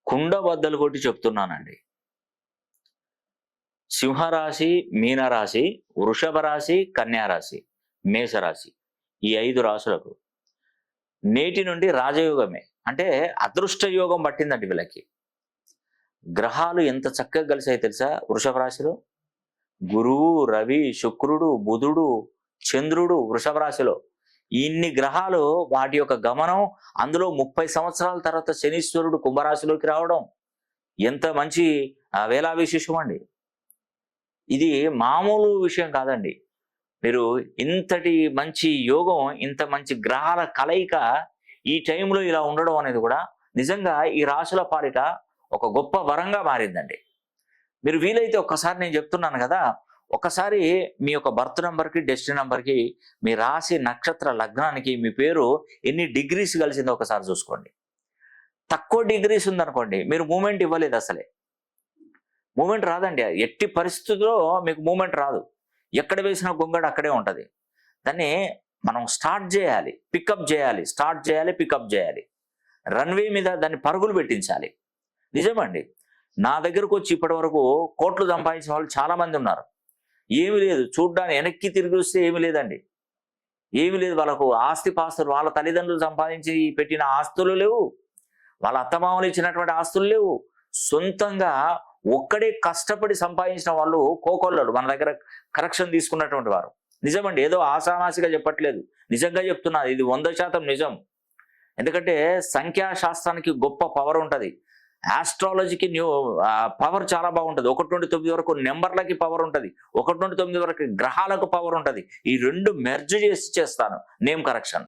కుండ బద్దలు కొట్టి చెప్తున్నానండి. సింహరాశి, మీనరాశి, వృషభ రాశి, కన్యా రాశి, మేషరాశి, ఈ 5 రాశులకు నేటి నుండి రాజయోగమే. అంటే అదృష్ట యోగం పట్టిందండి వీళ్ళకి. గ్రహాలు ఎంత చక్కగా కలిసాయి తెలుసా? వృషభ రాశిలో గురువు, రవి, శుక్రుడు, బుధుడు, చంద్రుడు వృషభ రాశిలో. ఇన్ని గ్రహాలు వాటి యొక్క గమనం, అందులో 30 సంవత్సరాల తర్వాత శనీశ్వరుడు కుంభరాశిలోకి రావడం ఎంత మంచి వేళా విశేషం అండి. ఇది మామూలు విషయం కాదండి. మీరు ఇంతటి మంచి యోగం, ఇంత మంచి గ్రహాల కలయిక ఈ టైంలో ఇలా ఉండడం అనేది కూడా నిజంగా ఈ రాశుల పాలిట ఒక గొప్ప వరంగా మారిందండి. మీరు వీలైతే ఒక్కసారి, నేను చెప్తున్నాను కదా, ఒకసారి మీ యొక్క బర్త్ నెంబర్కి, డెస్టినీ నెంబర్కి, మీ రాశి, నక్షత్ర, లగ్నానికి మీ పేరు ఎన్ని డిగ్రీస్ కలిసిందో ఒకసారి చూసుకోండి. తక్కువ డిగ్రీస్ ఉందనుకోండి, మీరు మూమెంట్ ఇవ్వలేదు, అసలే మూమెంట్ రాదండి. ఎట్టి పరిస్థితుల్లో మీకు మూమెంట్ రాదు. ఎక్కడ వేసిన గొంగడు అక్కడే ఉంటుంది. దాన్ని మనం స్టార్ట్ చేయాలి, పికప్ చేయాలి, స్టార్ట్ చేయాలి, పికప్ చేయాలి. రన్వే మీద దాన్ని పరుగులు పెట్టించాలి. నిజమండి. నా దగ్గరకు వచ్చి ఇప్పటి వరకు కోట్లు సంపాదించిన వాళ్ళు చాలా మంది ఉన్నారు. ఏమీ లేదు, చూడ్డానికి వెనక్కి తిరిగి వస్తే ఏమీ లేదండి, ఏమీ లేదు. వాళ్ళకు ఆస్తి పాస్తులు, వాళ్ళ తల్లిదండ్రులు సంపాదించి పెట్టిన ఆస్తులు లేవు, వాళ్ళ అత్తమామలు ఇచ్చినటువంటి ఆస్తులు లేవు. సొంతంగా ఒక్కడే కష్టపడి సంపాదించిన వాళ్ళు కోకొల్లలు మన దగ్గర కరెక్షన్ తీసుకున్నటువంటి వారు. నిజమండి, ఏదో ఆషామాషిగా చెప్పట్లేదు, నిజంగా చెప్తున్నా. ఇది 100% నిజం. ఎందుకంటే సంఖ్యాశాస్త్రానికి గొప్ప పవర్ ఉంటుంది, ఆస్ట్రాలజీకి పవర్ చాలా బాగుంటుంది. 1 నుండి 9 వరకు నెంబర్లకి పవర్ ఉంటుంది, 1 నుండి 9 వరకు గ్రహాలకు పవర్ ఉంటుంది. ఈ రెండు మెర్జ్ చేసి చేస్తాను నేమ్ కరెక్షన్.